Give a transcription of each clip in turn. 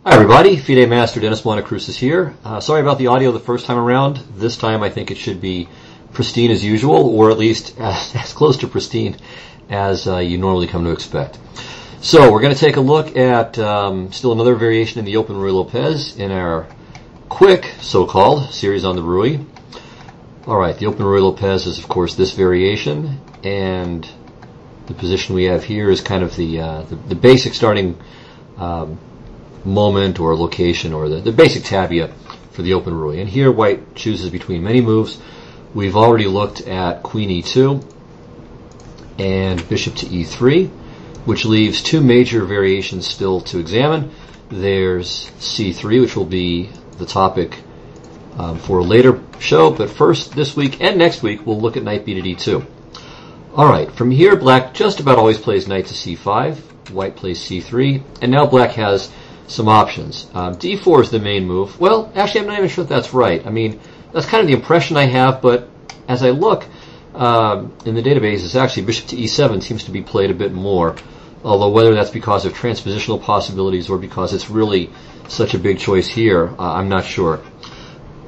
Hi everybody, FIDE Master Dennis Monokroussos here. Sorry about the audio the first time around. This time I think it should be pristine as usual, or at least as close to pristine as you normally come to expect. So we're going to take a look at still another variation in the Open Ruy Lopez in our quick, so-called, series on the Ruy. Alright, the Open Ruy Lopez is of course this variation, and the position we have here is kind of the basic starting moment or location, or the basic tabia for the Open Ruy. And here white chooses between many moves. We've already looked at Queen E2 and Bishop to E3, which leaves two major variations still to examine. There's C3, which will be the topic for a later show, but first, this week and next week, we'll look at knight b to d2. Alright, from here, black just about always plays knight to c5, white plays c3, and now black has some options. d4 is the main move. Well, actually, I'm not even sure if that's right. I mean, that's kind of the impression I have, but as I look in the database, it's actually bishop to e7 seems to be played a bit more, although whether that's because of transpositional possibilities or because it's really such a big choice here, I'm not sure.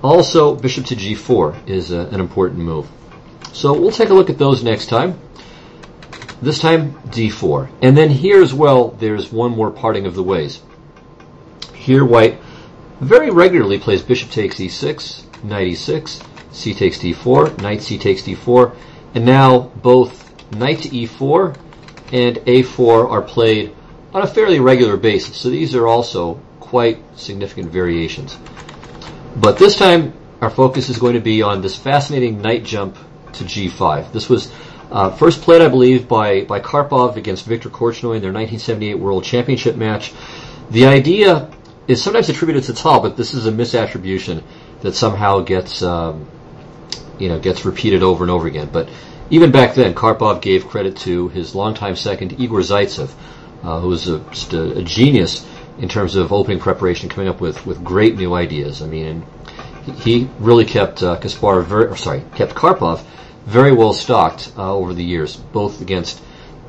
Also, bishop to g4 is an important move. So we'll take a look at those next time. This time, d4. And then here as well, there's one more parting of the ways. Here, white very regularly plays bishop takes e6, knight e6, c takes d4, knight c takes d4, and now both knight to e4 and a4 are played on a fairly regular basis. So these are also quite significant variations. But this time, our focus is going to be on this fascinating knight jump to g5. This was first played, I believe, by Karpov against Viktor Korchnoi in their 1978 World Championship match. The idea is sometimes attributed to Tal, but this is a misattribution that somehow gets gets repeated over and over again. But even back then, Karpov gave credit to his longtime second, Igor Zaitsev, who was just a genius in terms of opening preparation, coming up with great new ideas. I mean, he really kept Karpov very well stocked over the years, both in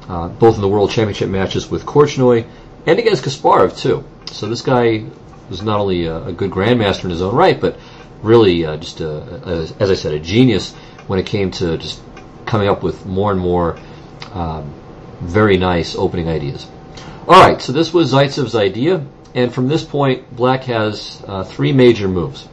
the World Championship matches with Korchnoi and against Kasparov too. So this guy was not only a good grandmaster in his own right, but really just as I said, a genius when it came to just coming up with more and more very nice opening ideas. All right, so this was Zaitsev's idea, and from this point, black has three major moves.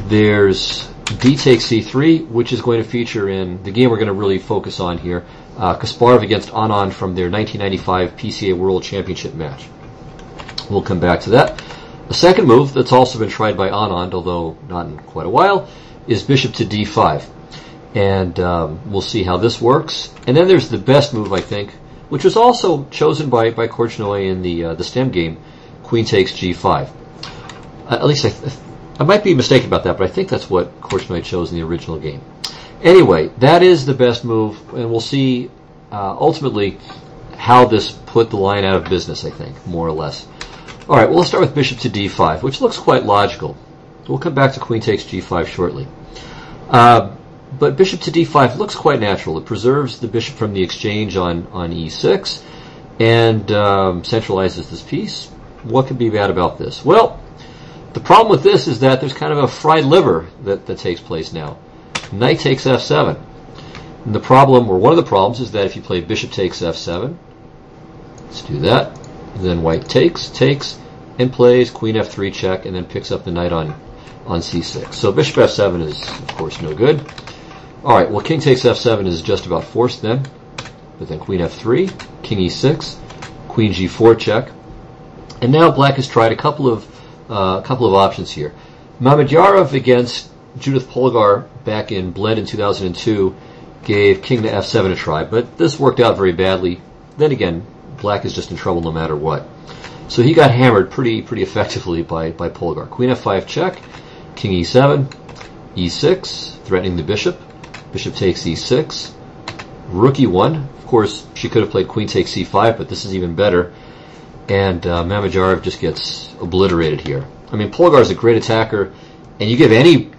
There's d takes c3, which is going to feature in the game we're going to really focus on here, Kasparov against Anand from their 1995 PCA World Championship match. We'll come back to that. The second move that's also been tried by Anand, although not in quite a while, is bishop to d5. And we'll see how this works. And then there's the best move, I think, which was also chosen by Korchnoi in the stem game, queen takes g5. At least I might be mistaken about that, but I think that's what Korchnoi chose in the original game. Anyway, that is the best move, and we'll see ultimately how this put the line out of business, I think, more or less. All right, well, let's start with bishop to d5, which looks quite logical. We'll come back to queen takes g5 shortly. But bishop to d5 looks quite natural. It preserves the bishop from the exchange on e6 and centralizes this piece. What could be bad about this? Well, the problem with this is that there's kind of a fried liver that takes place now. Knight takes f7. And the problem, or one of the problems, is that if you play bishop takes f7, let's do that, then white takes, and plays queen f3 check, and then picks up the knight on c6. So bishop f7 is, of course, no good. All right, well, king takes f7 is just about forced then, but then queen f3, king e6, queen g4 check, and now black has tried a couple of options here. Mamedyarov against Judith Polgar back in Bled in 2002 gave king to f7 a try, but this worked out very badly. Then again, black is just in trouble no matter what. So he got hammered pretty effectively by Polgar. Queen f5 check, king e7, e6, threatening the bishop. Bishop takes e6, rook e1. Of course, she could have played queen takes c5, but this is even better. And Mamedyarov just gets obliterated here. I mean, Polgar is a great attacker, and you give any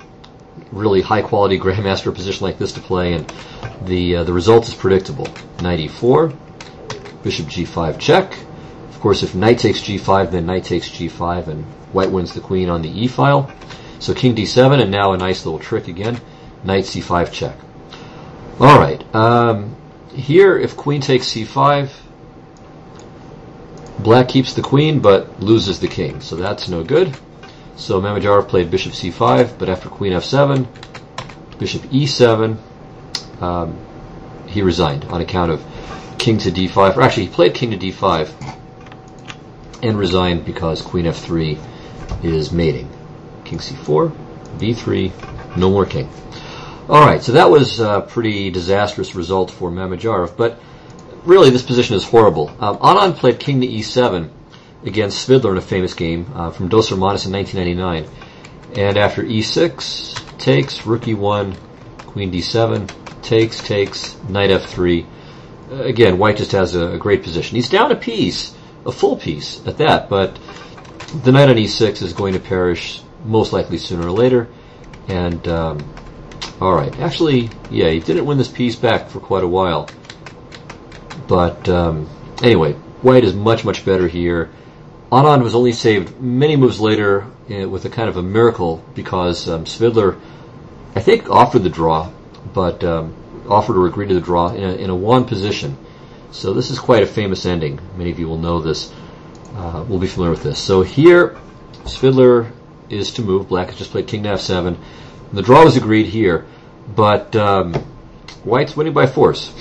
really high-quality grandmaster a position like this to play, and the result is predictable. Knight e4, bishop g5 check. Of course, if knight takes g5, then knight takes g5, and white wins the queen on the e file. So king d7, and now a nice little trick again. Knight c5 check. All right. Here, if queen takes c5, black keeps the queen but loses the king, so that's no good. So Mamedyarov played bishop c5, but after queen f7, bishop e7, he resigned on account of king to d5. Or actually, he played king to d5 and resigned because queen f3 is mating. King c4, b3, no more king. All right, so that was a pretty disastrous result for Mamedyarov, but really this position is horrible. Anand played king to e7 against Svidler in a famous game from Dos Hermanos in 1999. And after e6, takes, rook e1, queen d7, takes, knight f3. Again, white just has a great position. He's down a piece, a full piece at that, but the knight on e6 is going to perish most likely sooner or later. And, all right, actually, yeah, he didn't win this piece back for quite a while. But anyway, white is much, much better here. Anand was only saved many moves later with a kind of a miracle because Svidler, I think, offered the draw, but offered or agreed to the draw in a won position. So this is quite a famous ending. Many of you will know this, will be familiar with this. So here, Svidler is to move. Black has just played king to f7. The draw was agreed here, but white's winning by force.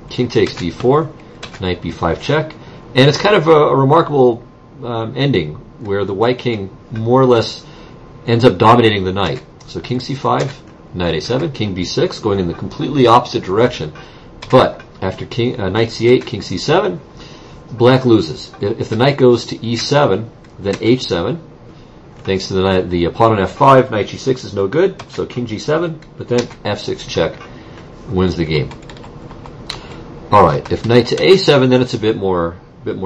King takes d4, knight b5 check, and it's kind of a remarkable ending where the white king more or less ends up dominating the knight. So king c5, knight a7, king b6, going in the completely opposite direction. But after knight c8, king c7, black loses. If the knight goes to e7, then h7. Thanks to the pawn on f5, knight g6 is no good. So king g7, but then f6 check wins the game. All right, if knight to a7, then it's a bit more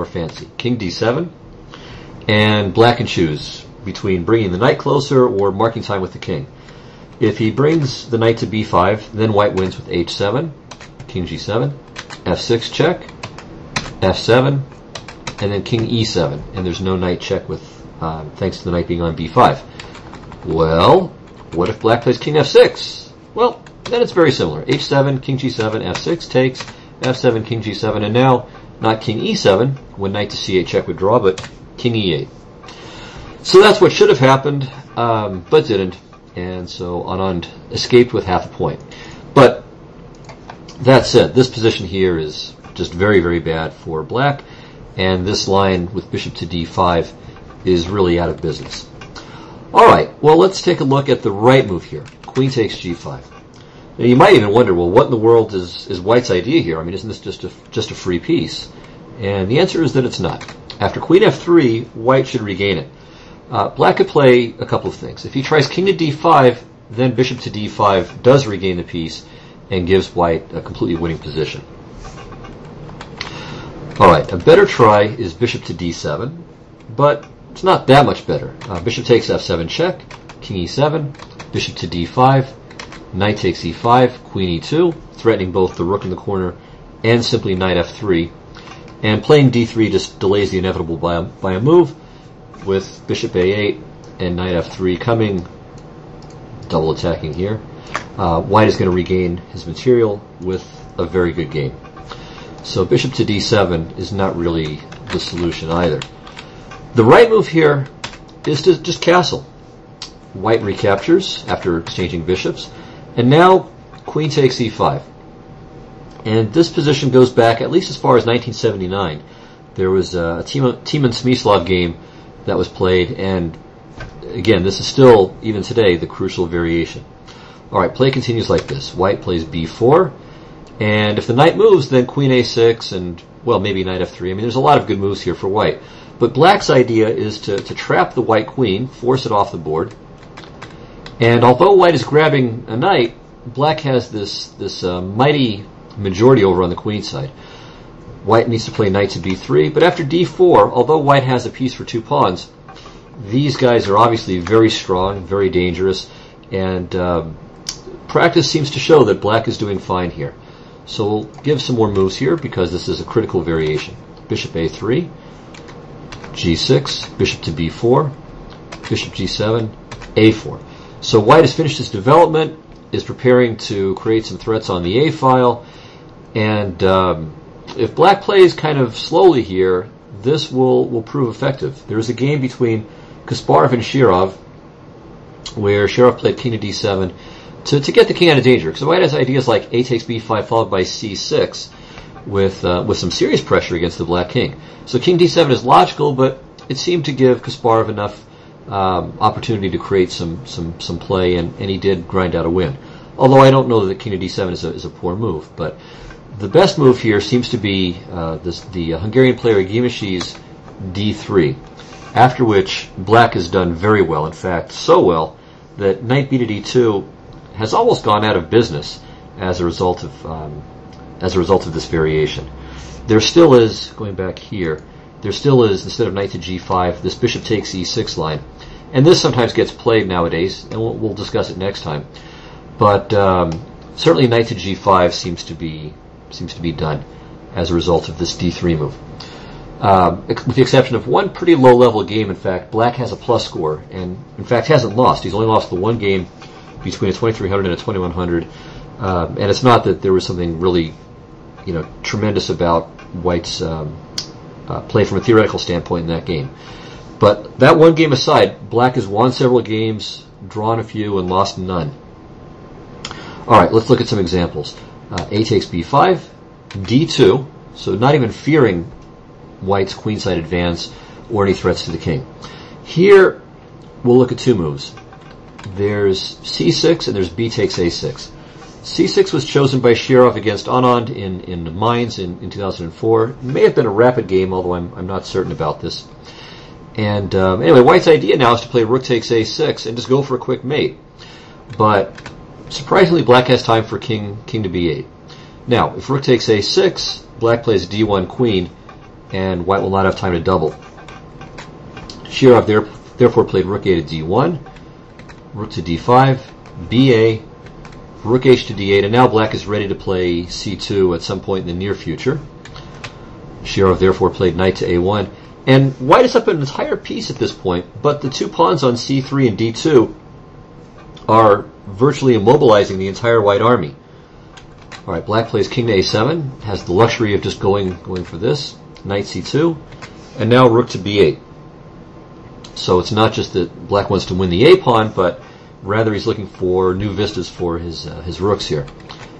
fancy. King d7, and black can choose between bringing the knight closer or marking time with the king. If he brings the knight to b5, then white wins with h7, king g7, f6 check, f7, and then king e7, and there's no knight check with thanks to the knight being on b5. Well, what if black plays king f6? Well, then it's very similar. h7, king g7, f6 takes, f7, king g7, and now not king e7 when knight to c8 check would draw, but king e8. So that's what should have happened, but didn't, and so Anand escaped with half a point. But that said, this position here is just very, very bad for black, and this line with bishop to d5 is really out of business. All right, well, let's take a look at the right move here. Queen takes g5. Now, you might even wonder, well, what in the world is white's idea here? I mean, isn't this just a free piece? And the answer is that it's not. After queen f3, white should regain it. Black could play a couple of things. If he tries king to d5, then bishop to d5 does regain the piece and gives white a completely winning position. All right, a better try is bishop to d7, but it's not that much better. Bishop takes f7 check, king e7, bishop to d5, knight takes e5, queen e2, threatening both the rook in the corner and simply knight f3. And playing d3 just delays the inevitable by a move, with bishop a8 and knight f3 coming, double attacking here. White is going to regain his material with a very good game. So bishop to d7 is not really the solution either. The right move here is to just castle. White recaptures after exchanging bishops, and now queen takes e5. And this position goes back at least as far as 1979. There was a Timan-Smyslov game that was played, and again, this is still, even today, the crucial variation. All right, play continues like this. White plays b4, and if the knight moves, then queen a6, and, well, maybe knight f3. I mean, there's a lot of good moves here for white. But black's idea is to trap the white queen, force it off the board. And although white is grabbing a knight, black has this mighty majority over on the queen side. White needs to play knight to b3, but after d4, although white has a piece for two pawns, these guys are obviously very strong, very dangerous, and practice seems to show that black is doing fine here. So we'll give some more moves here because this is a critical variation. Bishop a3, g6, bishop to b4, bishop g7, a4. So white has finished his development, is preparing to create some threats on the a file, and if black plays kind of slowly here, this will prove effective. There is a game between Kasparov and Shirov, where Shirov played king to d7 to get the king out of danger, because white has ideas like a takes b5 followed by c6 with some serious pressure against the black king. So king d7 is logical, but it seemed to give Kasparov enough opportunity to create some play, and he did grind out a win. Although I don't know that king to d7 is a poor move, but the best move here seems to be the Hungarian player Gimishi's d3, after which black has done very well. In fact, so well that knight b to d2 has almost gone out of business as a result of this variation. There still is, going back here, there still is, instead of knight to g5, this bishop takes e6 line, and this sometimes gets played nowadays, and we'll discuss it next time. But certainly knight to g5 seems to be done as a result of this d3 move. With the exception of one pretty low-level game, in fact, black has a plus score, and in fact hasn't lost. He's only lost the one game between a 2300 and a 2100, and it's not that there was something really, tremendous about white's play from a theoretical standpoint in that game. But that one game aside, black has won several games, drawn a few, and lost none. All right, let's look at some examples. A takes b5, d2, so not even fearing white's queenside advance or any threats to the king. Here, we'll look at two moves. There's c6 and there's b takes a6. c6 was chosen by Shirov against Anand in Mainz in 2004. It may have been a rapid game, although I'm not certain about this. And anyway, white's idea now is to play rook takes a6 and just go for a quick mate. But surprisingly, black has time for king to b8. Now, if rook takes a6, black plays d1 queen, and white will not have time to double. Shirov therefore played rook a to d1, rook to d5, ba, rook h to d8, and now black is ready to play c2 at some point in the near future. Shirov therefore played knight to a1, and white is up an entire piece at this point, but the two pawns on c3 and d2 are virtually immobilizing the entire white army. All right, black plays king to a7, has the luxury of just going for this, knight c2, and now rook to b8. So it's not just that black wants to win the a pawn, but rather he's looking for new vistas for his rooks here.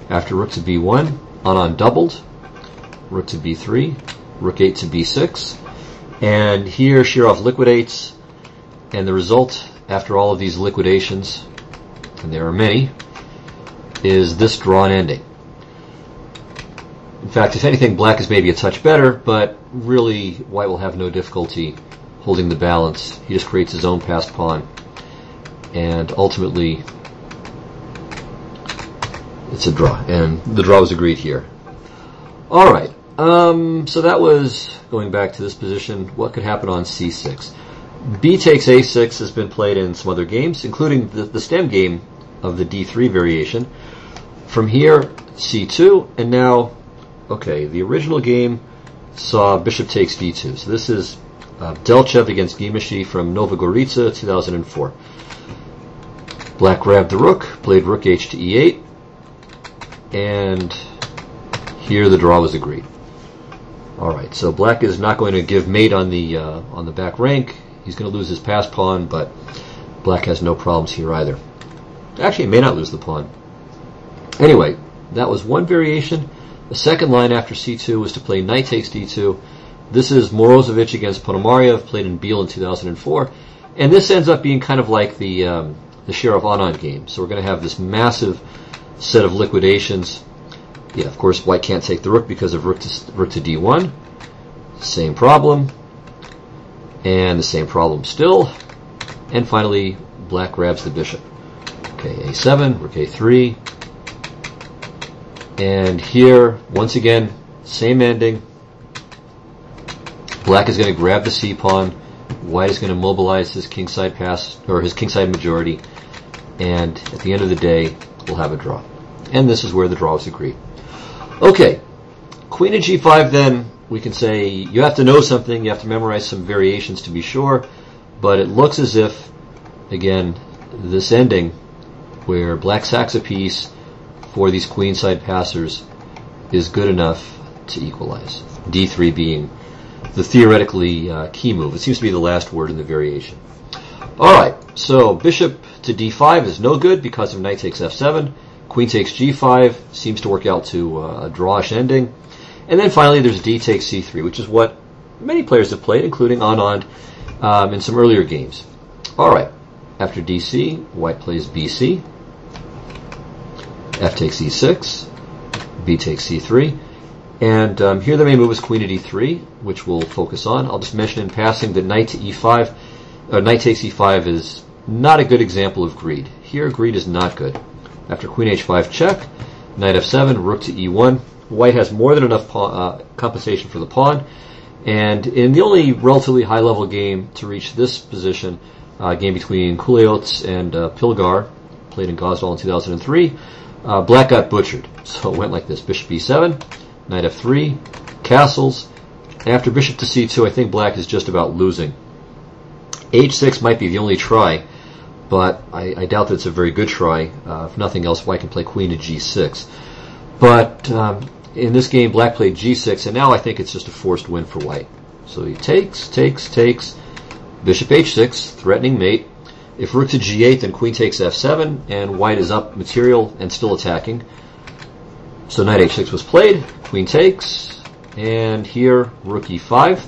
After rook to b1, Anand doubled, rook to b3, rook 8 to b6, and here Shirov liquidates, and the result after all of these liquidations, and there are many, is this drawn ending. In fact, if anything, black is maybe a touch better, but really white will have no difficulty holding the balance. He just creates his own passed pawn, and ultimately it's a draw, and the draw was agreed here. All right, so that was going back to this position. What could happen on c6? B takes a6 has been played in some other games, including the stem game of the d3 variation. From here, c2, and now, okay, the original game saw bishop takes d2. So this is Delchev against Gimishi from Nova Gorica, 2004. Black grabbed the rook, played rook h to e8, and here the draw was agreed. All right, so black is not going to give mate on the back rank. He's going to lose his passed pawn, but black has no problems here either. Actually, he may not lose the pawn. Anyway, that was one variation. The second line after c2 was to play knight takes d2. This is Morozovich against Ponomarev, played in Biel in 2004. And this ends up being kind of like the Shirov-Anand game. So we're going to have this massive set of liquidations. Yeah, of course, white can't take the rook because of rook to d1. Same problem. And the same problem still. And finally, black grabs the bishop. Okay, a7, rook a3. And here, once again, same ending. Black is going to grab the c-pawn. White is going to mobilize his kingside pass, or his kingside majority. And at the end of the day, we'll have a draw. And this is where the draw was agreed. Okay, queen to g5 then we can say you have to know something, you have to memorize some variations to be sure, but it looks as if, again, this ending where black sacks a piece for these queenside passers is good enough to equalize. D3 being the theoretically key move. It seems to be the last word in the variation. Alright, so bishop to D5 is no good because of knight takes F7. Queen takes G5 seems to work out to a drawish ending. And then finally there's D takes C3, which is what many players have played, including Anand in some earlier games. Alright, after DC, white plays BC. F takes E6. B takes C3. And here the main move is queen to D3, which we'll focus on. I'll just mention in passing that knight to E5, knight takes E5 is not a good example of greed. Here, greed is not good. After queen H5 check, knight F7, rook to E1. White has more than enough compensation for the pawn. And in the only relatively high-level game to reach this position, game between Kuleots and Pilgar, played in Gosdal in 2003, black got butchered. So it went like this: bishop E7, knight F3, castles. After bishop to C2, I think black is just about losing. H6 might be the only try, but I doubt that it's a very good try. If nothing else, white can play queen to G6. But in this game, black played G6, and now I think it's just a forced win for white. So he takes, bishop H6, threatening mate. If rook to G8, then queen takes F7, and white is up material and still attacking. So knight H6 was played, queen takes, and here rook E5.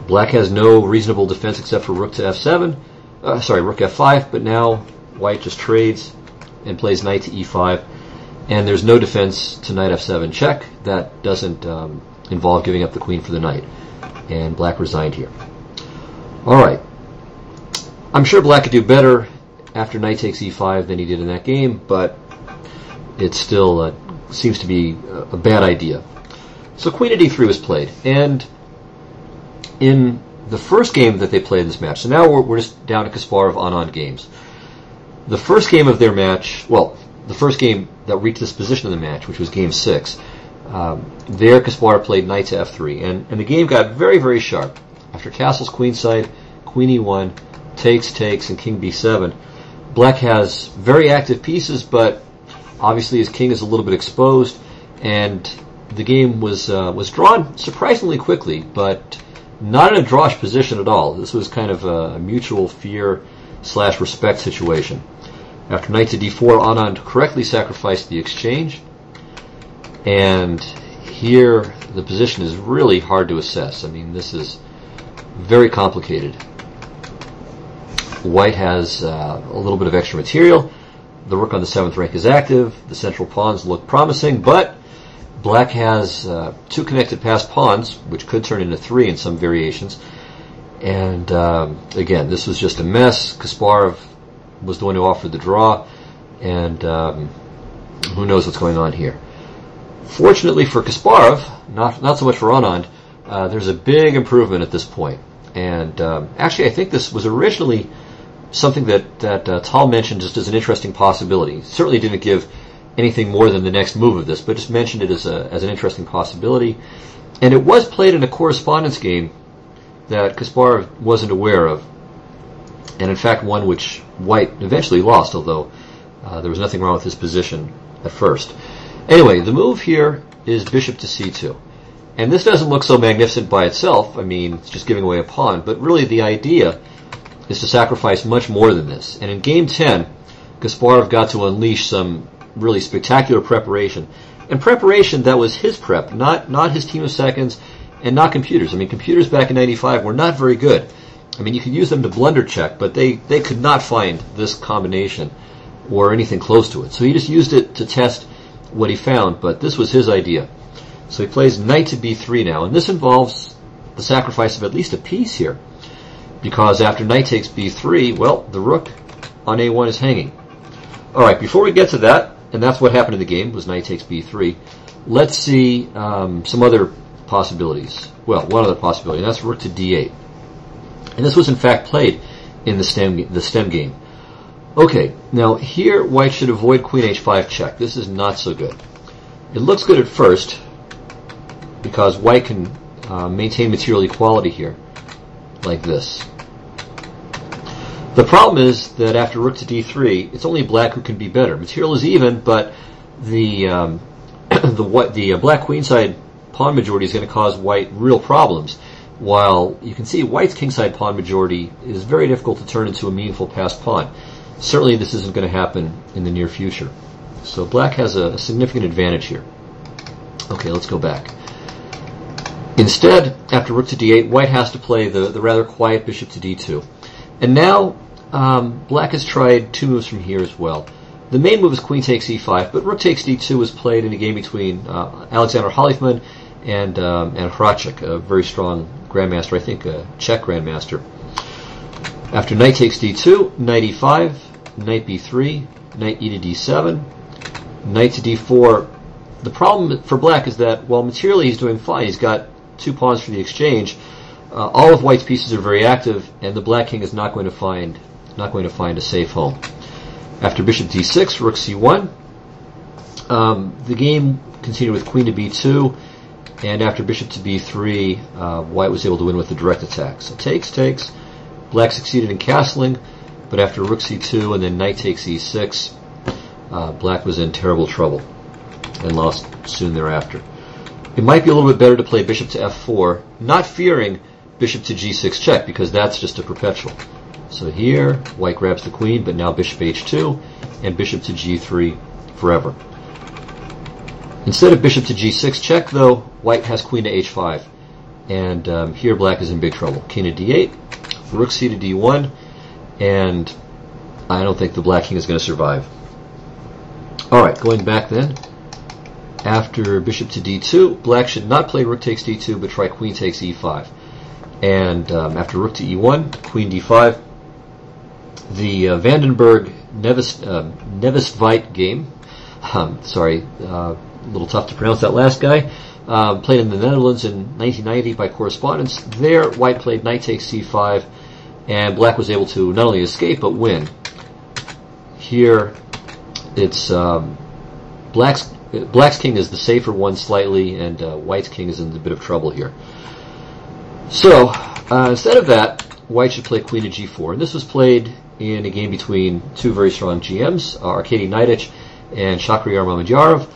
Black has no reasonable defense except for rook to F7, rook F5, but now white just trades and plays knight to E5, and there's no defense to knight F7 check. That doesn't involve giving up the queen for the knight, and black resigned here. Alright, I'm sure black could do better after knight takes E5 than he did in that game, but it still seems to be a bad idea. So queen to D3 was played, and in the first game that they played in this match, so now we're just down to Kasparov-Anand games. The first game of their match, well, the first game that reached this position in the match, which was game 6, there Kasparov played knight to F3, and the game got very, very sharp. After castles queenside, queen E1, takes, and king B7, black has very active pieces, but obviously his king is a little bit exposed, and the game was drawn surprisingly quickly, but not in a drawish position at all. This was kind of a mutual fear/respect situation. After knight to D4, Anand correctly sacrificed the exchange, and here the position is really hard to assess. I mean, this is very complicated. White has a little bit of extra material. The rook on the 7th rank is active. The central pawns look promising, but black has 2 connected passed pawns, which could turn into 3 in some variations. And again, this was just a mess. Kasparov was the one who offered the draw, and who knows what's going on here. Fortunately for Kasparov, not so much for Anand, there's a big improvement at this point. And actually, I think this was originally something that Tal mentioned just as an interesting possibility. Certainly didn't give anything more than the next move of this, but just mentioned it as an interesting possibility. And it was played in a correspondence game that Kasparov wasn't aware of, and in fact one which white eventually lost, although there was nothing wrong with his position at first. Anyway, the move here is bishop to C2. And this doesn't look so magnificent by itself. I mean, it's just giving away a pawn, but really the idea is to sacrifice much more than this. And in game 10, Kasparov got to unleash some really spectacular preparation. And preparation that was his prep, not his team of seconds, and not computers. I mean, computers back in 95 were not very good. I mean, you could use them to blunder check, but they could not find this combination or anything close to it. So he just used it to test what he found, but this was his idea. So he plays knight to B3 now, and this involves the sacrifice of at least a piece here, because after knight takes B3, well, the rook on A1 is hanging. Alright, before we get to that, and that's what happened in the game, was knight takes B3, let's see some other possibilities. Well, one other possibility, and that's rook to D8. And this was in fact played in the stem game. Okay, now here white should avoid queen H5 check. This is not so good. It looks good at first, because white can maintain material equality here, like this. The problem is that after rook to d3, it's only black who can be better. Material is even, but the black queenside pawn majority is going to cause white real problems. While you can see white's kingside pawn majority is very difficult to turn into a meaningful passed pawn. Certainly this isn't going to happen in the near future. So black has a significant advantage here. Okay, let's go back. Instead, after rook to d8, white has to play the rather quiet bishop to d2. And now black has tried two moves from here as well. The main move is queen takes e5, but rook takes d2 was played in a game between Alexander Halifman and Hracek, a very strong grandmaster, I think a Czech grandmaster. After knight takes d2, knight e5, knight b3, knight e to d7, knight to d4. The problem for black is that while materially he's doing fine, he's got two pawns for the exchange. All of white's pieces are very active, and the black king is not going to find a safe home. After bishop d6, rook c1. The game continued with queen to b2, and after bishop to b3, white was able to win with the direct attack. So takes. Black succeeded in castling, but after rook c2 and then knight takes e6, black was in terrible trouble and lost soon thereafter. It might be a little bit better to play bishop to f4, not fearing bishop to g6 check, because that's just a perpetual. So here, white grabs the queen, but now bishop h2 and bishop to g3 forever. Instead of bishop to g6 check, though, white has queen to h5. And here black is in big trouble. King to d8, rook c to d1, and I don't think the black king is going to survive. Alright, going back then. After bishop to d2, black should not play rook takes d2, but try queen takes e5. And after rook to e1, queen d5, the Vandenberg-Nevestveit game, a little tough to pronounce that last guy, played in the Netherlands in 1990 by correspondence. There, white played knight takes c5, and black was able to not only escape, but win. Here, it's black's king is the safer one slightly, and white's king is in a bit of trouble here. So, instead of that, white should play queen to g4. And this was played in a game between two very strong GMs, Arkady Naiditch and Shakhriyar Mamedyarov.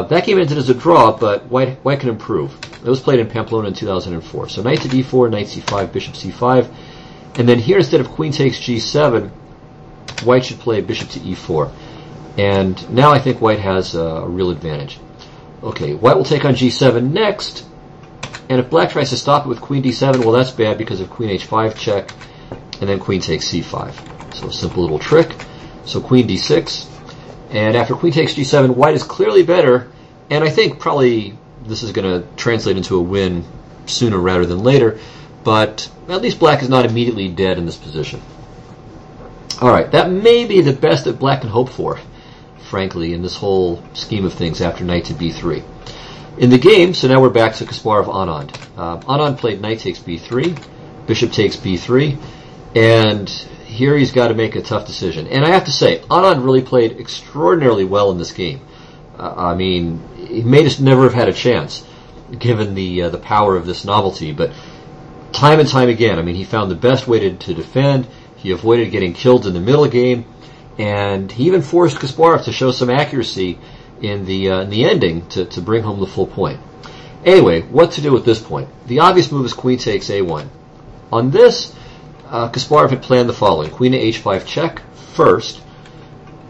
That game ended as a draw, but white can improve. It was played in Pamplona in 2004. So knight to d4, knight c5, bishop c5. And then here, instead of queen takes g7, white should play bishop to e4. And now I think white has a real advantage. Okay, white will take on g7 next. And if black tries to stop it with queen d7, well, that's bad because of queen h5 check, and then queen takes c5. So a simple little trick. So queen d6, and after queen takes g7, white is clearly better, and I think probably this is going to translate into a win sooner rather than later, but at least black is not immediately dead in this position. Alright, that may be the best that black can hope for, frankly, in this whole scheme of things after knight to b3. In the game, so now we're back to Kasparov-Anand. Anand played knight takes b3, bishop takes b3, and here he's got to make a tough decision. And I have to say, Anand really played extraordinarily well in this game. I mean, he may just never have had a chance, given the power of this novelty, but time and time again, I mean, he found the best way to defend, he avoided getting killed in the middle game, and he even forced Kasparov to show some accuracy in the ending to bring home the full point. Anyway, what to do at this point? The obvious move is queen takes a1. On this, Kasparov had planned the following. Queen to h5 check first.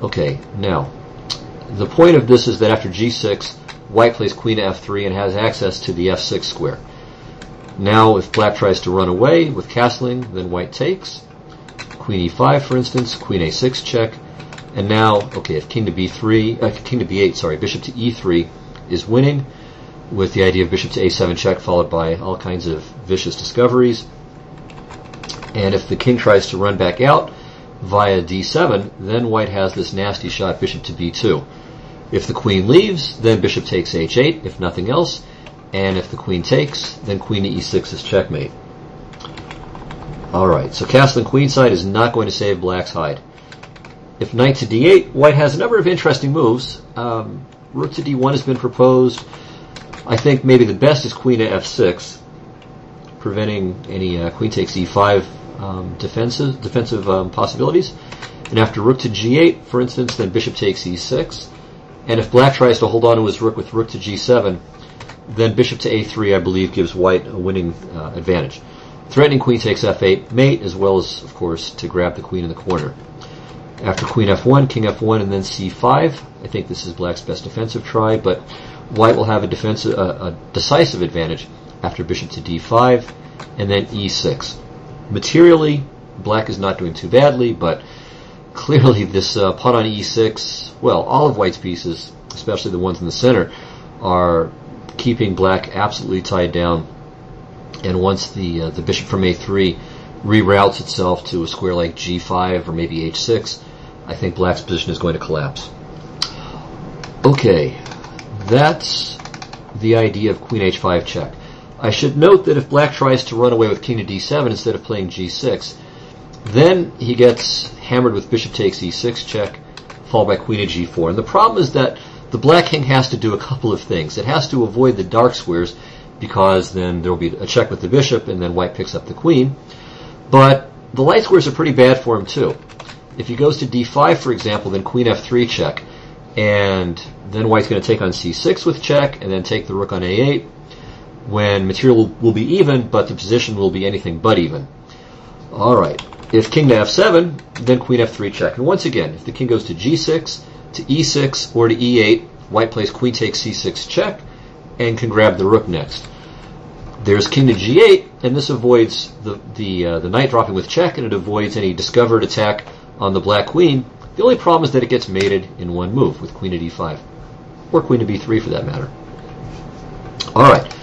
Okay, now, the point of this is that after g6, white plays queen to f3 and has access to the f6 square. Now, if black tries to run away with castling, then white takes. Queen e5, for instance, queen a6 check. And now, okay, if king to b3, king to b8, sorry, bishop to e3 is winning, with the idea of bishop to a7 check followed by all kinds of vicious discoveries. And if the king tries to run back out via d7, then white has this nasty shot bishop to b2. If the queen leaves, then bishop takes h8, if nothing else. And if the queen takes, then queen to e6 is checkmate. Alright, so castling queenside is not going to save black's hide. If knight to d8, white has a number of interesting moves. Rook to d1 has been proposed. I think maybe the best is queen to f6, preventing any queen takes e5 defensive possibilities. And after rook to g8, for instance, then bishop takes e6. And if black tries to hold on to his rook with rook to g7, then bishop to a3, I believe, gives white a winning advantage. Threatening queen takes f8 mate, as well as, of course, to grab the queen in the corner. After queen f1, king f1, and then c5, I think this is black's best defensive try, but white will have a decisive advantage after bishop to d5, and then e6. Materially, black is not doing too badly, but clearly this pawn on e6, well, all of white's pieces, especially the ones in the center, are keeping black absolutely tied down. And once the bishop from a3 reroutes itself to a square like g5 or maybe h6, I think black's position is going to collapse. Okay, that's the idea of queen h5 check. I should note that if black tries to run away with king to d7 instead of playing g6, then he gets hammered with bishop takes e6 check, followed by queen to g4. And the problem is that the black king has to do a couple of things. It has to avoid the dark squares, because then there will be a check with the bishop, and then white picks up the queen. But the light squares are pretty bad for him too. If he goes to d5, for example, then queen f3 check, and then white's going to take on c6 with check, and then take the rook on a8, when material will be even, but the position will be anything but even. Alright, if king to f7, then queen f3 check. And once again, if the king goes to g6, to e6, or to e8, white plays queen takes c6 check, and can grab the rook next. There's king to g8, and this avoids the knight dropping with check, and it avoids any discovered attack on the black queen. The only problem is that it gets mated in one move with queen to d5, or queen to b3 for that matter. Alright,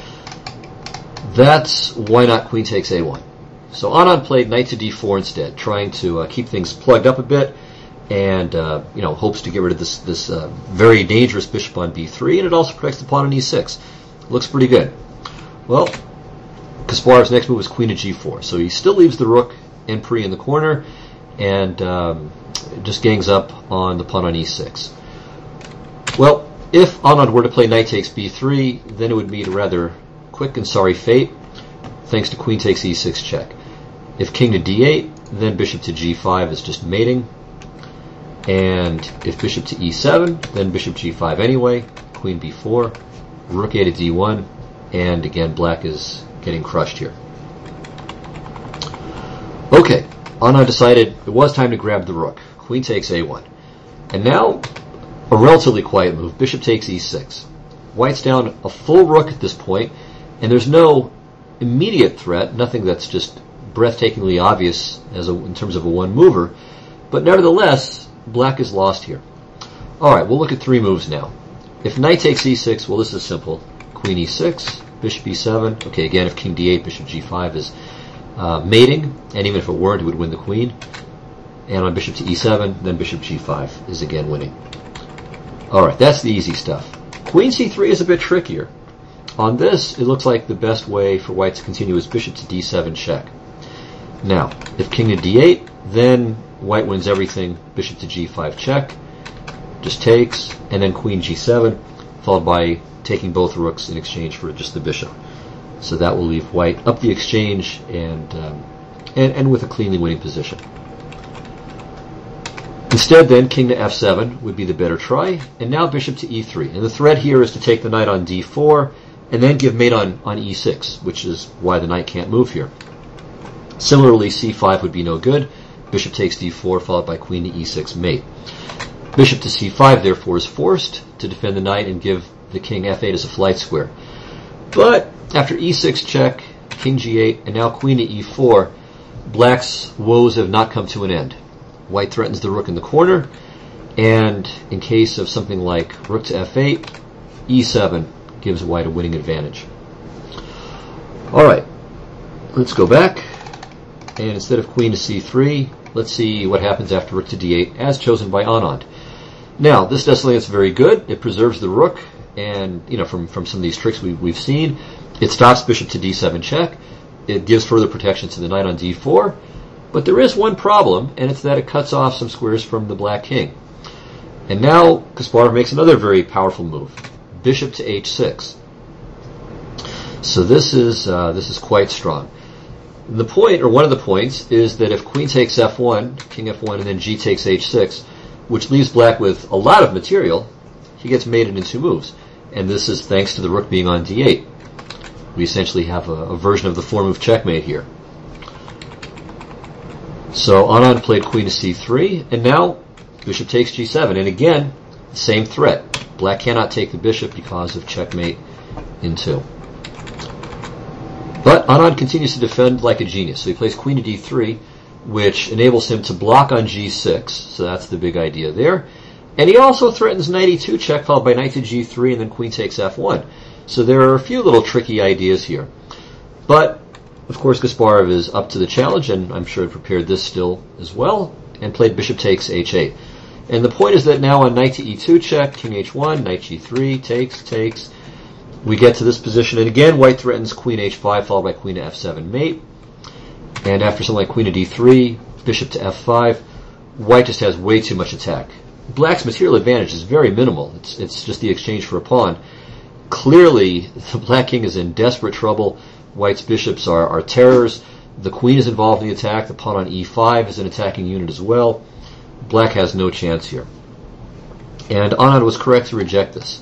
that's why not queen takes a1. So Anand played knight to d4 instead, trying to keep things plugged up a bit, and hopes to get rid of this very dangerous bishop on b3, and it also protects the pawn on e6. Looks pretty good. Well, Kasparov's next move is queen to g4, so he still leaves the rook and pre in the corner, and just gangs up on the pawn on e6. Well, if Anand were to play knight takes b3, then it would meet a rather quick and sorry fate, thanks to queen takes e6 check. If king to d8, then bishop to g5 is just mating. And if bishop to e7, then bishop g5 anyway, queen b4, rook a to d1, and again black is getting crushed here. Okay, Anand decided it was time to grab the rook. Queen takes a1. And now, a relatively quiet move, bishop takes e6. White's down a full rook at this point, and there's no immediate threat, nothing that's just breathtakingly obvious in terms of a one-mover, but nevertheless, black is lost here. Alright, we'll look at three moves now. If knight takes e6, well, this is simple. Queen e6, bishop e7. Okay, again, if king d8, bishop g5 is mating, and even if it weren't, it would win the queen. And on bishop to e7, then bishop g5 is again winning. Alright, that's the easy stuff. Queen c3 is a bit trickier. On this, it looks like the best way for white to continue is bishop to d7 check. Now, if king to d8, then white wins everything, bishop to g5 check, just takes, and then queen g7, followed by taking both rooks in exchange for just the bishop. So that will leave white up the exchange and with a cleanly winning position. Instead then, king to f7 would be the better try, and now bishop to e3. And the threat here is to take the knight on d4, and then give mate on e6, which is why the knight can't move here. Similarly, c5 would be no good. Bishop takes d4, followed by queen to e6 mate. Bishop to c5, therefore, is forced to defend the knight and give the king f8 as a flight square. But after e6 check, king g8, and now queen to e4, black's woes have not come to an end. White threatens the rook in the corner, and in case of something like rook to f8, e7 gives white a winning advantage. Alright, let's go back, and instead of queen to c3, let's see what happens after rook to d8, as chosen by Anand. Now, this does something that's very good. It preserves the rook, and from some of these tricks we've seen, it stops bishop to d7 check, it gives further protection to the knight on d4, but there is one problem, and it's that it cuts off some squares from the black king. And now Kasparov makes another very powerful move, bishop to h6. So this is quite strong. The point, or one of the points, is that if queen takes f1, king f1, and then g takes h6, which leaves black with a lot of material, he gets mated in 2 moves. And this is thanks to the rook being on d8. We essentially have a version of the 4-move checkmate here. So Anand played queen to c3, and now bishop takes g7. And again, same threat. Black cannot take the bishop because of checkmate in 2. But Anand continues to defend like a genius. So he plays queen to d3, which enables him to block on g6. So that's the big idea there. And he also threatens knight e2 check, followed by knight to g3, and then queen takes f1. So there are a few little tricky ideas here. But, of course, Kasparov is up to the challenge, and I'm sure he prepared this still as well, and played bishop takes h8. And the point is that now on knight to e2 check, king h1, knight g3, takes, we get to this position, and again, white threatens queen h5, followed by queen to f7 mate. And after something like queen to d3, bishop to f5, white just has way too much attack. Black's material advantage is very minimal. It's just the exchange for a pawn. Clearly, the black king is in desperate trouble. White's bishops are terrors. The queen is involved in the attack. The pawn on e5 is an attacking unit as well. Black has no chance here. And Anand was correct to reject this.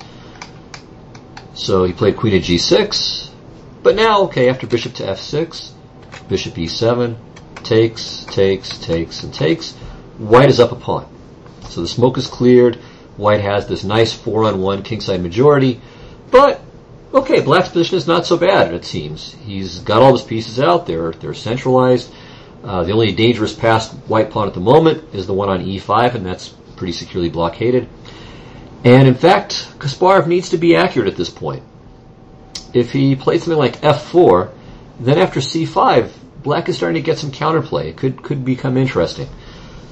So he played queen to g6, but now, okay, after bishop to f6, bishop e7, takes, white is up a pawn. So the smoke is cleared, white has this nice 4-on-1 kingside majority, but, okay, black's position is not so bad, it seems. He's got all his pieces out, they're centralized. The only dangerous passed white pawn at the moment is the one on e5, and that's pretty securely blockaded. And in fact, Kasparov needs to be accurate at this point. If he plays something like f4, then after c5, black is starting to get some counterplay. It could become interesting.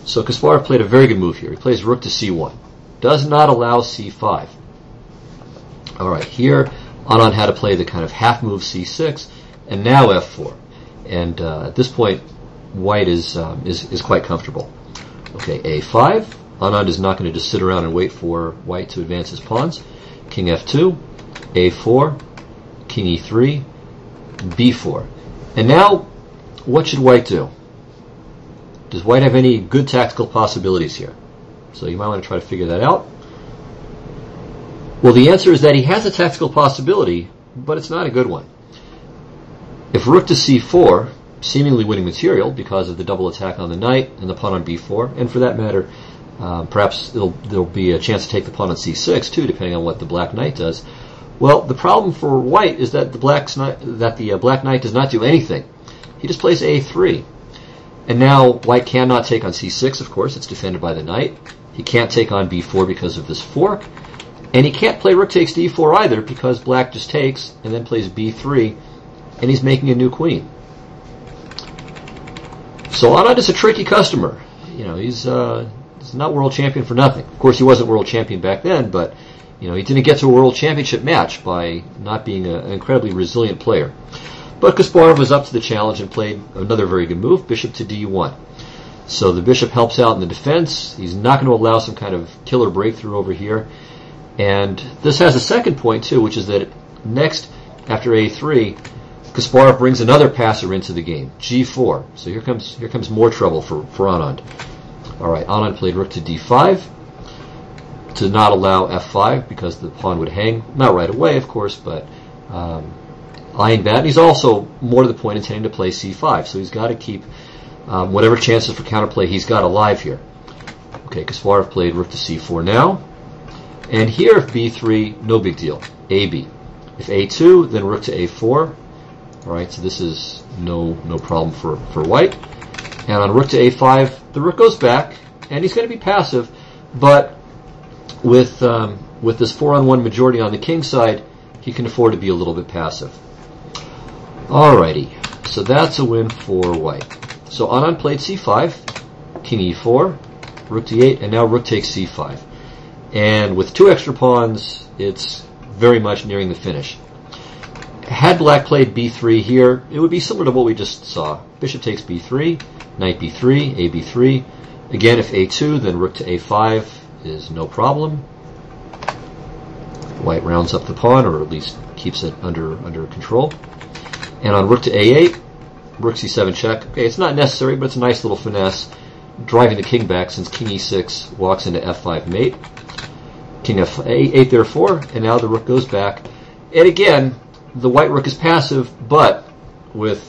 So Kasparov played a very good move here. He plays rook to c1. Does not allow c5. Alright, here Anand had to play the kind of half move c6, and now f4. And at this point, white is quite comfortable. Okay, a5. Anand is not going to just sit around and wait for white to advance his pawns. King f2, a4, king e3, b4. And now, what should white do? Does white have any good tactical possibilities here? So you might want to try to figure that out. Well, the answer is that he has a tactical possibility, but it's not a good one. If rook to c4, seemingly winning material because of the double attack on the knight and the pawn on b4, and for that matter, perhaps there'll be a chance to take the pawn on c6 too, depending on what the black knight does. Well, the problem for white is that the black knight does not do anything. He just plays a3. And now white cannot take on c6, of course, it's defended by the knight. He can't take on b4 because of this fork. And he can't play rook takes d4 either because black just takes and then plays b3, and he's making a new queen. So Anand is a tricky customer. You know, he's not world champion for nothing. Of course, he wasn't world champion back then, but you know, he didn't get to a world championship match by not being an incredibly resilient player. But Kasparov was up to the challenge and played another very good move, bishop to d1. So the bishop helps out in the defense. He's not going to allow some kind of killer breakthrough over here. And this has a second point too, which is that next, after a3, Kasparov brings another passer into the game, g4. So here comes more trouble for Anand. Alright, Anand played rook to d5 to not allow f5 because the pawn would hang. Not right away, of course, but eyeing that. And he's also, more to the point, intending to play c5. So he's got to keep whatever chances for counterplay he's got alive here. Okay, Kasparov played rook to c4 now. And here, if b3, no big deal. ab. If a2, then rook to a4. Alright, so this is no problem for white. And on rook to a5, the rook goes back, and he's going to be passive, but with this 4-on-1 majority on the king side, he can afford to be a little bit passive. Alrighty, so that's a win for white. So Anand played c5, king e4, rook d8, and now rook takes c5. And with 2 extra pawns, it's very much nearing the finish. Had black played b3 here, it would be similar to what we just saw. Bishop takes b3, knight b3, ab3. Again, if a2, then rook to a5 is no problem. White rounds up the pawn, or at least keeps it under control. And on rook to a8, rook c7 check. Okay, it's not necessary, but it's a nice little finesse, driving the king back since king e6 walks into f5 mate. King f8 therefore, and now the rook goes back. And again, the white rook is passive, but with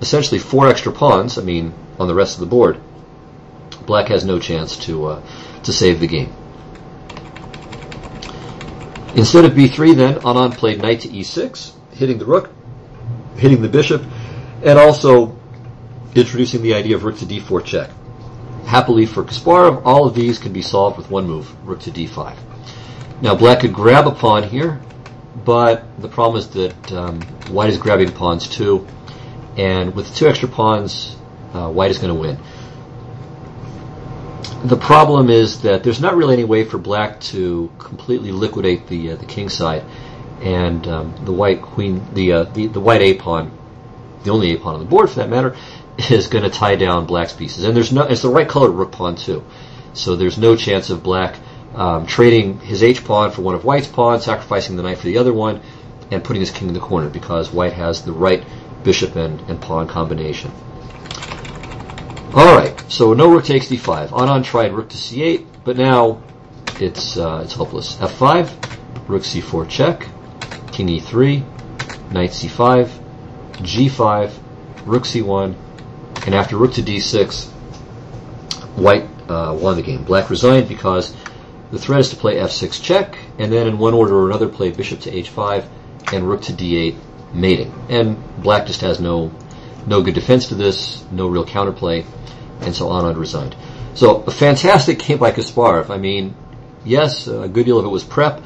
essentially 4 extra pawns, I mean, on the rest of the board, black has no chance to save the game. Instead of b3 then, Anand played knight to e6, hitting the rook, hitting the bishop, and also introducing the idea of rook to d4 check. Happily for Kasparov, all of these can be solved with one move, rook to d5. Now black could grab a pawn here, but the problem is that white is grabbing pawns too, and with 2 extra pawns, white is going to win. The problem is that there's not really any way for black to completely liquidate the king side, and the white queen, the white a pawn, the only a pawn on the board for that matter, is going to tie down black's pieces. And it's the right colored rook pawn too, so there's no chance of black trading his h pawn for one of white's pawns, sacrificing the knight for the other one, and putting his king in the corner because white has the right bishop and pawn combination. Alright, so no rook takes d5. Anand tried rook to c8, but now it's hopeless. f5, rook c4 check, king e3, knight c5, g5, rook c1, and after rook to d6, white won the game. Black resigned because the threat is to play f6 check, and then in one order or another play bishop to h5 and rook to d8 mating. And black just has no good defense to this, no real counterplay, and so Anand resigned. So a fantastic game by Kasparov. I mean, yes, a good deal of it was prep,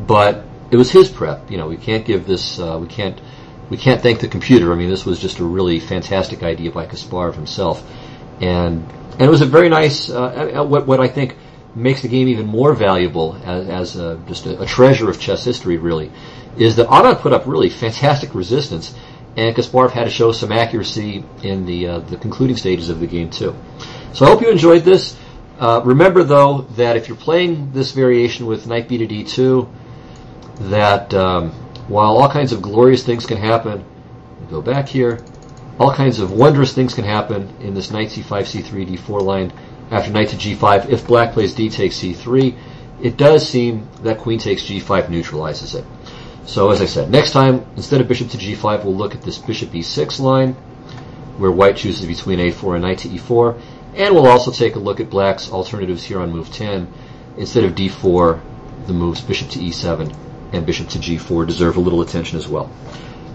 but it was his prep. You know, we can't give this. We can't thank the computer. I mean, this was just a really fantastic idea by Kasparov himself, and it was a very nice. What I think makes the game even more valuable as just a treasure of chess history, really, is that Anand put up really fantastic resistance, and Kasparov had to show some accuracy in the concluding stages of the game too. So I hope you enjoyed this. Remember though that if you're playing this variation with knight b to d2, that while all kinds of glorious things can happen, go back here, all kinds of wondrous things can happen in this knight c5, c3, d4 line after knight to g5. If black plays d takes c3, it does seem that queen takes g5 neutralizes it. So as I said, next time, instead of bishop to g5, we'll look at this bishop e6 line, where white chooses between a4 and knight to e4, and we'll also take a look at black's alternatives here on move 10. Instead of d4, the moves bishop to e7 and bishop to g4 deserve a little attention as well.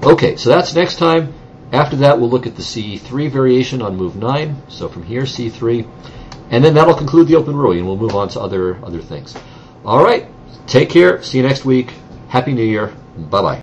Okay, so that's next time. After that, we'll look at the c3 variation on move 9, so from here, c3, and then that'll conclude the open ruling, and we'll move on to other things. All right, take care. See you next week. Happy New Year. Bye-bye.